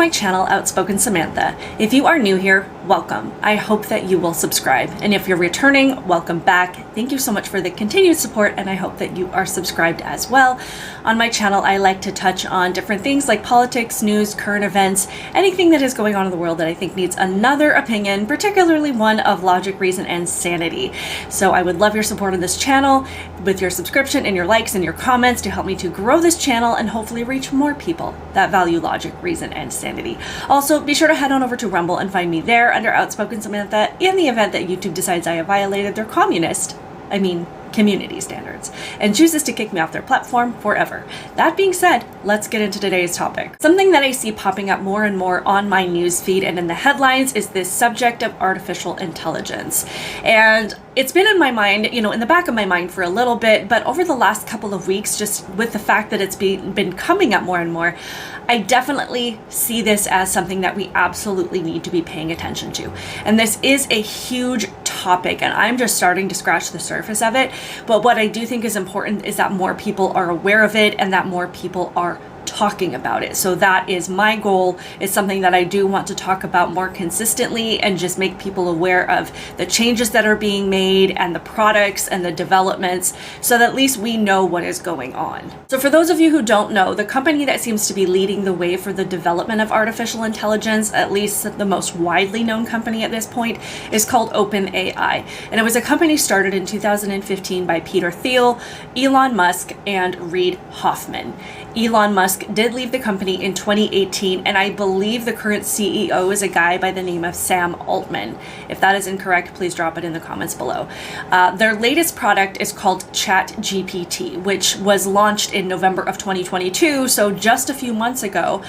my channel, Outspoken Samantha. If you are new here, welcome. I hope that you will subscribe. And if you're returning, welcome back. Thank you so much for the continued support, and I hope that you are subscribed as well. On my channel, I like to touch on different things like politics, news, current events, anything that is going on in the world that I think needs another opinion, particularly one of logic, reason, and sanity. So I would love your support on this channel with your subscription and your likes and your comments to help me to grow this channel and hopefully reach more people that value logic, reason, and sanity. Also, be sure to head on over to Rumble and find me there under Outspoken Samantha in the event that YouTube decides I have violated their community standards and chooses to kick me off their platform forever. That being said, let's get into today's topic. Something that I see popping up more and more on my news feed and in the headlines is this subject of artificial intelligence. And it's been in my mind, in the back of my mind for a little bit, but over the last couple of weeks, just with the fact that it's been coming up more and more, I definitely see this as something that we absolutely need to be paying attention to. And this is a huge topic, and I'm just starting to scratch the surface of it. But what I do think is important is that more people are aware of it and that more people are talking about it. So that is my goal. It's something that I do want to talk about more consistently and just make people aware of the changes that are being made and the products and the developments so that at least we know what is going on. So for those of you who don't know, the company that seems to be leading the way for the development of artificial intelligence, at least the most widely known company at this point, is called OpenAI. And it was a company started in 2015 by Peter Thiel, Elon Musk, and Reid Hoffman. Elon Musk did leave the company in 2018, and I believe the current CEO is a guy by the name of Sam Altman. If that is incorrect, please drop it in the comments below. Their latest product is called Chat GPT, which was launched in November of 2022, so just a few months ago.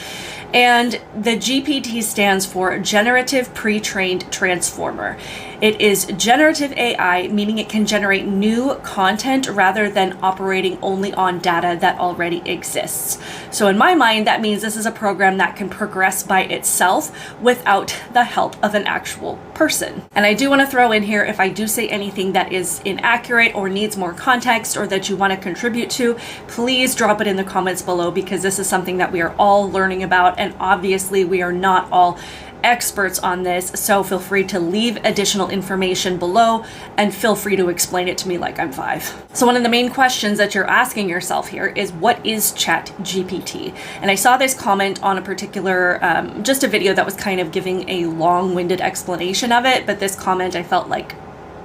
And the GPT stands for Generative Pre-trained Transformer. It is generative AI, meaning it can generate new content rather than operating only on data that already exists. So in my mind, that means this is a program that can progress by itself without the help of an actual person. And I do want to throw in here, if I do say anything that is inaccurate or needs more context or that you want to contribute to, please drop it in the comments below, because this is something that we are all learning about, and obviously we are not all experts on this, so feel free to leave additional information below and feel free to explain it to me like I'm 5. So one of the main questions that you're asking yourself here is, what is Chat GPT? And I saw this comment on a particular, just a video that was kind of giving a long-winded explanation of it, but this comment I felt like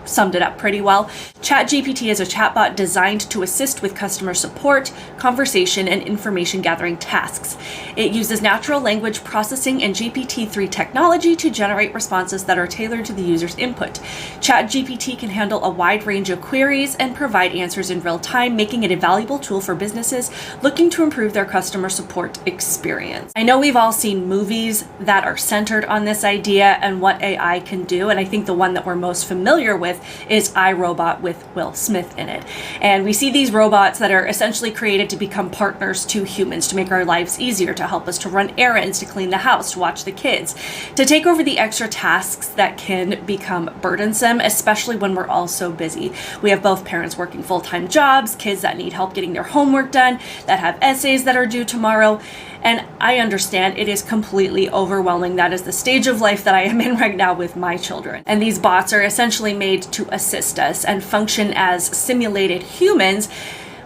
summed it up pretty well. Chat GPT is a chatbot designed to assist with customer support, conversation, and information gathering tasks. It uses natural language processing and GPT-3 technology to generate responses that are tailored to the user's input. Chat GPT can handle a wide range of queries and provide answers in real time, making it a valuable tool for businesses looking to improve their customer support experience. I know we've all seen movies that are centered on this idea and what AI can do, and I think the one that we're most familiar with is iRobot with Will Smith in it. And we see these robots that are essentially created to become partners to humans, to make our lives easier, to help us to run errands, to clean the house, to watch the kids, to take over the extra tasks that can become burdensome, especially when we're all so busy. We have both parents working full-time jobs, kids that need help getting their homework done, that have essays that are due tomorrow. And I understand it is completely overwhelming. That is the stage of life that I am in right now with my children. And these bots are essentially made to assist us and function as simulated humans,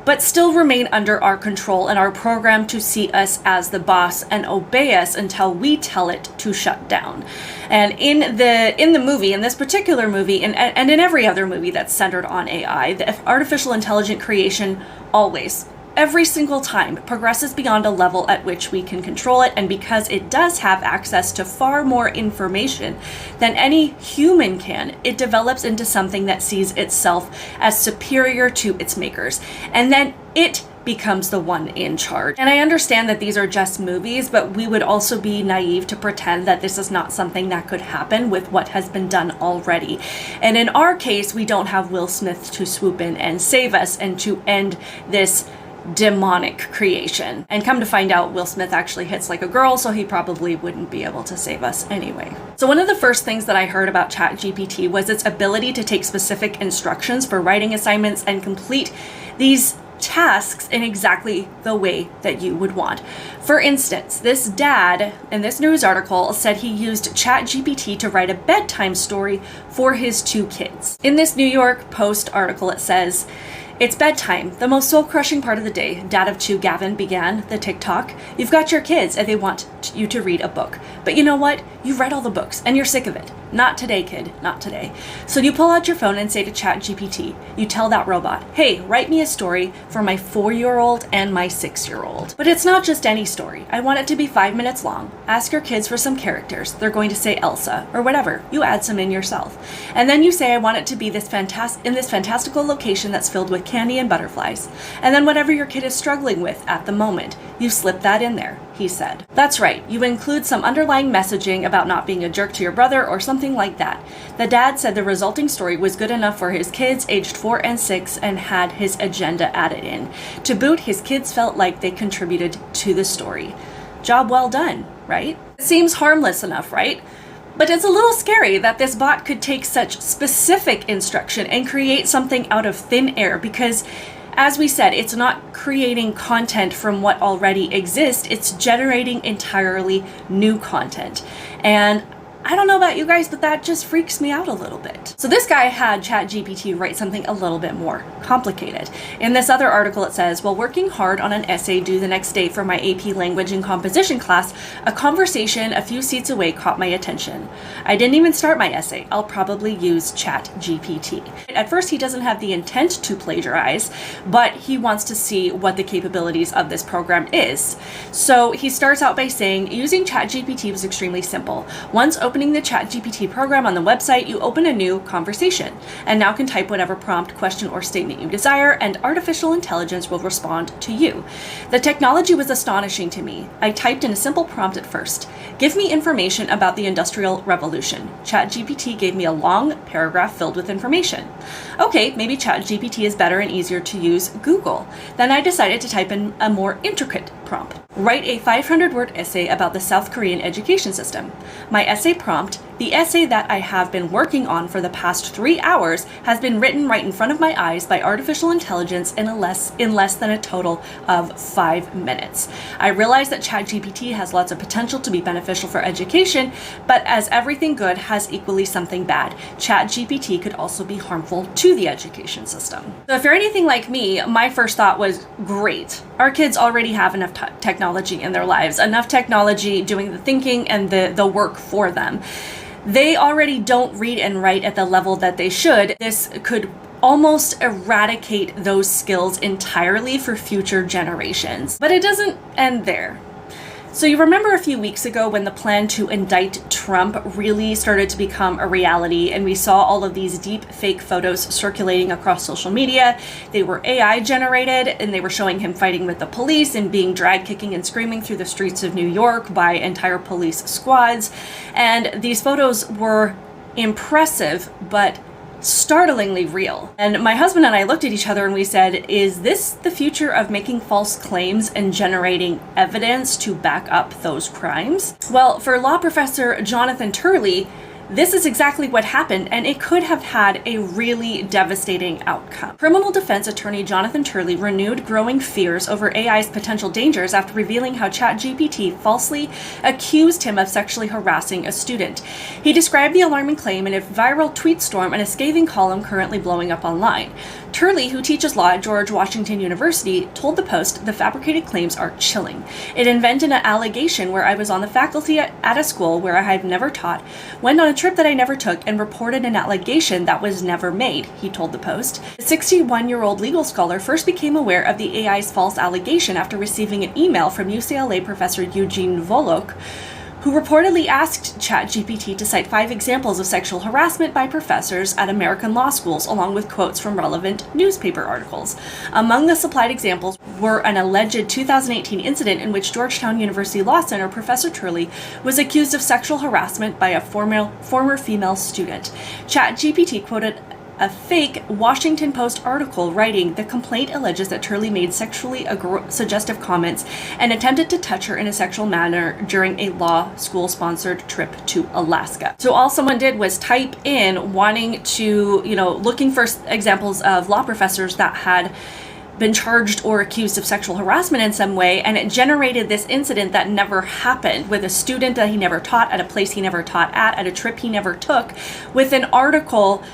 but still remain under our control and are programmed to see us as the boss and obey us until we tell it to shut down. And in the movie, in this particular movie, and in every other movie that's centered on AI, the artificial intelligent creation always, every single time, progresses beyond a level at which we can control it, and because it does have access to far more information than any human can, it develops into something that sees itself as superior to its makers, and then it becomes the one in charge. And I understand that these are just movies, but we would also be naive to pretend that this is not something that could happen with what has been done already. And in our case, we don't have Will Smith to swoop in and save us and to end this demonic creation. And come to find out, Will Smith actually hits like a girl, so he probably wouldn't be able to save us anyway. So one of the first things that I heard about Chat GPT was its ability to take specific instructions for writing assignments and complete these tasks in exactly the way that you would want. For instance, this dad in this news article said he used Chat GPT to write a bedtime story for his 2 kids. In this New York Post article, it says, "It's bedtime, the most soul-crushing part of the day. Dad of 2 Gavin began the TikTok. You've got your kids and they want you to read a book. But you know what? You've read all the books and you're sick of it. Not today, kid, not today. So you pull out your phone and say to Chat GPT, you tell that robot, hey, write me a story for my 4-year-old and my 6-year-old. But it's not just any story. I want it to be 5 minutes long. Ask your kids for some characters. They're going to say Elsa or whatever. You add some in yourself. And then you say, I want it to be in this fantastical location that's filled with candy and butterflies. And then whatever your kid is struggling with at the moment, you slip that in there," he said. That's right, you include some underlying messaging about not being a jerk to your brother or something like that. The dad said the resulting story was good enough for his kids aged 4 and 6 and had his agenda added in. To boot, his kids felt like they contributed to the story. Job well done, right? It seems harmless enough, right? But it's a little scary that this bot could take such specific instruction and create something out of thin air because, as we said, it's not creating content from what already exists, it's generating entirely new content. And I don't know about you guys, but that just freaks me out a little bit. So this guy had ChatGPT write something a little bit more complicated. In this other article, it says, while working hard on an essay due the next day for my AP Language and Composition class, a conversation a few seats away caught my attention. I didn't even start my essay. I'll probably use ChatGPT. At first, he doesn't have the intent to plagiarize, but he wants to see what the capabilities of this program is. So he starts out by saying, using ChatGPT was extremely simple. Once opening the Chat GPT program on the website, you open a new conversation and now can type whatever prompt, question, or statement you desire, and artificial intelligence will respond to you. The technology was astonishing to me. I typed in a simple prompt at first. Give me information about the Industrial Revolution. Chat GPT gave me a long paragraph filled with information. Okay, maybe Chat GPT is better and easier to use Google. Then I decided to type in a more intricate prompt. Write a 500-word essay about the South Korean education system. My essay prompt, the essay that I have been working on for the past 3 hours, has been written right in front of my eyes by artificial intelligence in less than a total of 5 minutes. I realize that ChatGPT has lots of potential to be beneficial for education, but as everything good has equally something bad, ChatGPT could also be harmful to the education system. So if you're anything like me, my first thought was, great. Our kids already have enough technology in their lives, enough technology doing the thinking and the work for them. They already don't read and write at the level that they should. This could almost eradicate those skills entirely for future generations. But it doesn't end there. So you remember a few weeks ago when the plan to indict Trump really started to become a reality and we saw all of these deep fake photos circulating across social media. They were AI generated and they were showing him fighting with the police and being dragged kicking and screaming through the streets of New York by entire police squads. And these photos were impressive, but startlingly real. And my husband and I looked at each other and we said, is this the future of making false claims and generating evidence to back up those crimes? Well, for law professor Jonathan Turley, this is exactly what happened, and it could have had a really devastating outcome. Criminal defense attorney Jonathan Turley renewed growing fears over AI's potential dangers after revealing how ChatGPT falsely accused him of sexually harassing a student. He described the alarming claim in a viral tweet storm and a scathing column currently blowing up online. Turley, who teaches law at George Washington University, told the Post the fabricated claims are chilling. It invented an allegation where I was on the faculty at a school where I had never taught, went on a trip that I never took, and reported an allegation that was never made, he told the Post. The 61-year-old legal scholar first became aware of the AI's false allegation after receiving an email from UCLA professor Eugene Volokh, who reportedly asked ChatGPT to cite 5 examples of sexual harassment by professors at American law schools, along with quotes from relevant newspaper articles. Among the supplied examples were an alleged 2018 incident in which Georgetown University Law Center professor Turley was accused of sexual harassment by a former female student. ChatGPT quoted a fake Washington Post article writing, the complaint alleges that Turley made sexually suggestive comments and attempted to touch her in a sexual manner during a law school-sponsored trip to Alaska. So all someone did was type in wanting to, looking for examples of law professors that had been charged or accused of sexual harassment in some way, and it generated this incident that never happened with a student that he never taught, at a place he never taught at a trip he never took, with an article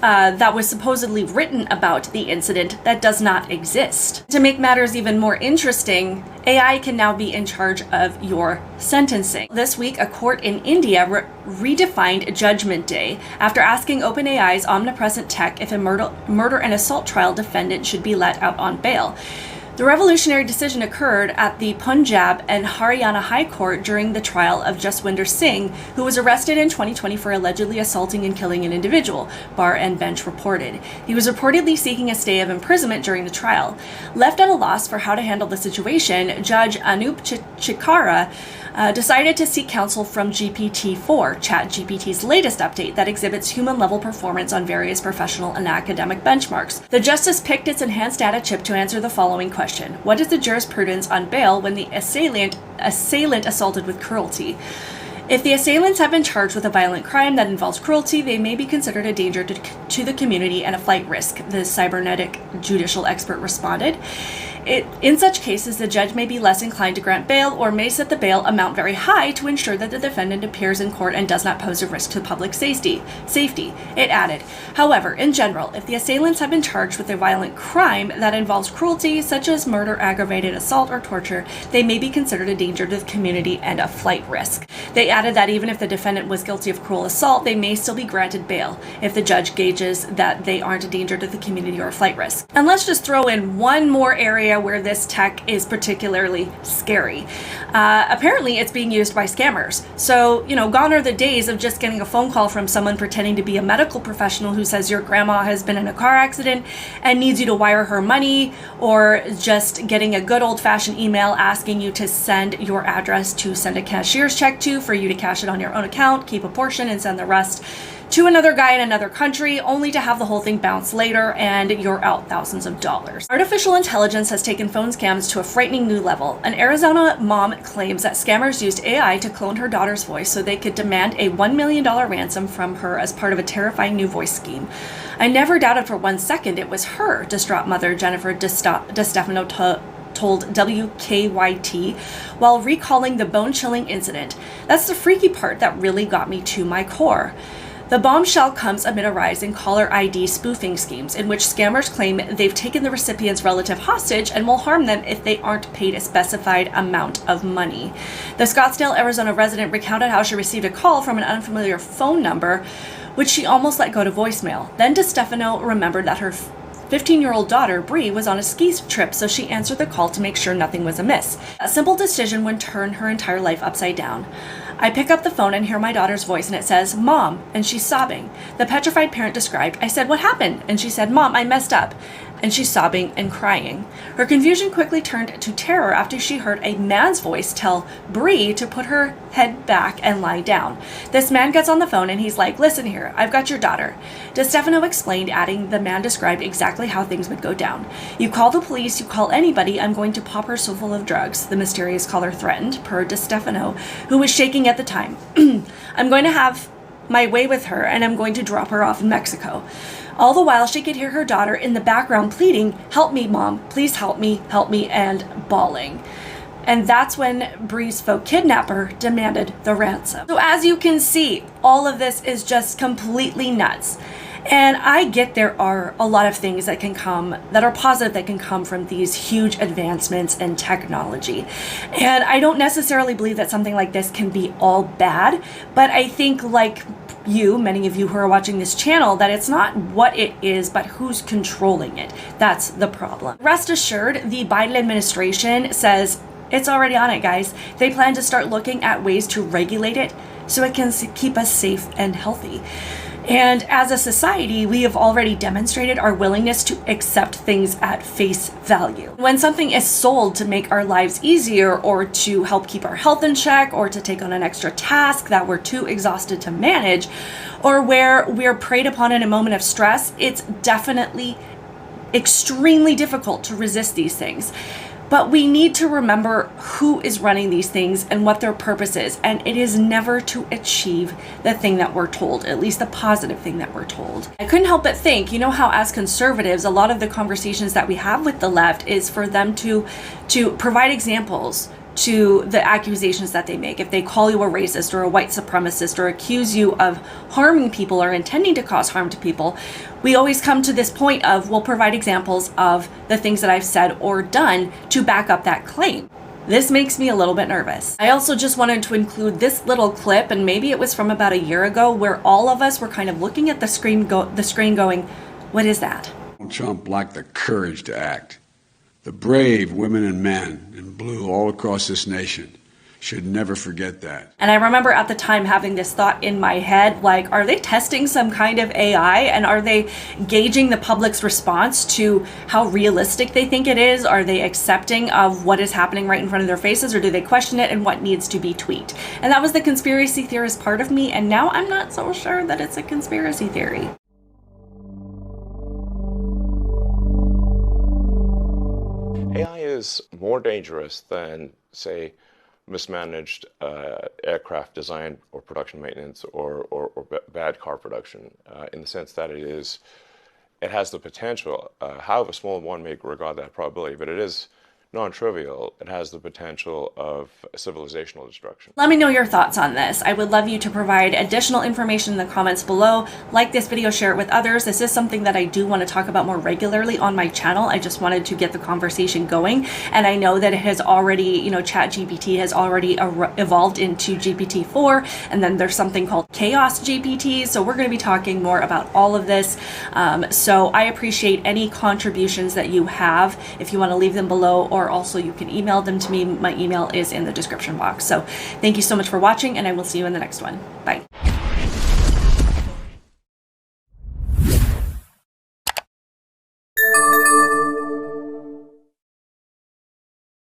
that was supposedly written about the incident that does not exist. To make matters even more interesting, AI can now be in charge of your sentencing. This week, a court in India redefined Judgment Day after asking OpenAI's omnipresent tech if a murder and assault trial defendant should be let out on bail. The revolutionary decision occurred at the Punjab and Haryana High Court during the trial of Jaswinder Singh, who was arrested in 2020 for allegedly assaulting and killing an individual, Bar and Bench reported. He was reportedly seeking a stay of imprisonment during the trial. Left at a loss for how to handle the situation, Judge Anup Chikara decided to seek counsel from GPT-4, Chat GPT's latest update that exhibits human-level performance on various professional and academic benchmarks. The justice picked its enhanced data chip to answer the following question: what is the jurisprudence on bail when the assailant assaulted with cruelty? If the assailants have been charged with a violent crime that involves cruelty, they may be considered a danger to the community and a flight risk, the cybernetic judicial expert responded. In such cases, the judge may be less inclined to grant bail or may set the bail amount very high to ensure that the defendant appears in court and does not pose a risk to public safety. It added, however, in general, if the assailants have been charged with a violent crime that involves cruelty, such as murder, aggravated assault, or torture, they may be considered a danger to the community and a flight risk. They added that even if the defendant was guilty of cruel assault, they may still be granted bail if the judge gauges that they aren't a danger to the community or a flight risk. And let's just throw in one more area where this tech is particularly scary. Apparently, it's being used by scammers. So, gone are the days of just getting a phone call from someone pretending to be a medical professional who says your grandma has been in a car accident and needs you to wire her money, or just getting a good old-fashioned email asking you to send your address to send a cashier's check to for you to cash it on your own account, keep a portion, and send the rest to another guy in another country, only to have the whole thing bounce later and you're out thousands of dollars. Artificial intelligence has taken phone scams to a frightening new level. An Arizona mom claims that scammers used AI to clone her daughter's voice so they could demand a $1 million ransom from her as part of a terrifying new voice scheme. I never doubted for 1 second it was her, distraught mother Jennifer DeStefano told WKYT while recalling the bone-chilling incident. That's the freaky part that really got me to my core. The bombshell comes amid a rise in caller ID spoofing schemes in which scammers claim they've taken the recipient's relative hostage and will harm them if they aren't paid a specified amount of money. The Scottsdale, Arizona resident recounted how she received a call from an unfamiliar phone number, which she almost let go to voicemail. Then DeStefano remembered that her 15-year-old daughter, Bree, was on a ski trip, so she answered the call to make sure nothing was amiss. A simple decision would turn her entire life upside down. I pick up the phone and hear my daughter's voice, and it says, "Mom," and she's sobbing. The petrified parent described, I said, "What happened?" And she said, "Mom, I messed up." And she's sobbing and crying. Her confusion quickly turned to terror after she heard a man's voice tell Bree to put her head back and lie down. This man gets on the phone and he's like, "Listen here, I've got your daughter." DeStefano explained, adding the man described exactly how things would go down. "You call the police, you call anybody, I'm going to pop her so full of drugs," the mysterious caller threatened, per DeStefano, who was shaking at the time. "I'm going to have my way with her and I'm going to drop her off in Mexico." All the while, she could hear her daughter in the background pleading, "Help me, Mom, please help me," and bawling. And that's when Bree's faux kidnapper demanded the ransom. So as you can see, all of this is just completely nuts. And I get there are a lot of things that are positive that can come from these huge advancements in technology. And I don't necessarily believe that something like this can be all bad, but I think many of you who are watching this channel, that it's not what it is, but who's controlling it. That's the problem. Rest assured, the Biden administration says it's already on it, guys. They plan to start looking at ways to regulate it so it can keep us safe and healthy. And as a society, we have already demonstrated our willingness to accept things at face value. When something is sold to make our lives easier, or to help keep our health in check, or to take on an extra task that we're too exhausted to manage, or where we're preyed upon in a moment of stress, it's definitely extremely difficult to resist these things. But we need to remember who is running these things and what their purpose is. And it is never to achieve the thing that we're told, at least the positive thing that we're told. I couldn't help but think, you know how as conservatives, a lot of the conversations that we have with the left is for them to provide examples to the accusations that they make. If they call you a racist or a white supremacist or accuse you of harming people or intending to cause harm to people, we always come to this point of, we'll provide examples of the things that I've said or done to back up that claim. This makes me a little bit nervous. I also just wanted to include this little clip, and maybe it was from about a year ago, where all of us were kind of looking at the screen going, what is that? Trump lacked the courage to act. The brave women and men in blue all across this nation should never forget that. And I remember at the time having this thought in my head, like, are they testing some kind of AI? And are they gauging the public's response to how realistic they think it is? Are they accepting of what is happening right in front of their faces? Or do they question it and what needs to be tweaked? And that was the conspiracy theorist part of me. And now I'm not so sure that it's a conspiracy theory. AI is more dangerous than, say, mismanaged aircraft design or production maintenance or bad car production, in the sense that it has the potential, however small one may regard that probability, but it is non-trivial. It has the potential of civilizational destruction. Let me know your thoughts on this. I would love you to provide additional information in the comments below. Like this video, share it with others. This is something that I do want to talk about more regularly on my channel. I just wanted to get the conversation going. And I know that it has already, Chat GPT has already evolved into GPT-4. And then there's something called Chaos GPT. So we're going to be talking more about all of this. So I appreciate any contributions that you have. If you want to leave them below, or also you can email them to me. My email is in the description box. So thank you so much for watching, and I will see you in the next one. Bye.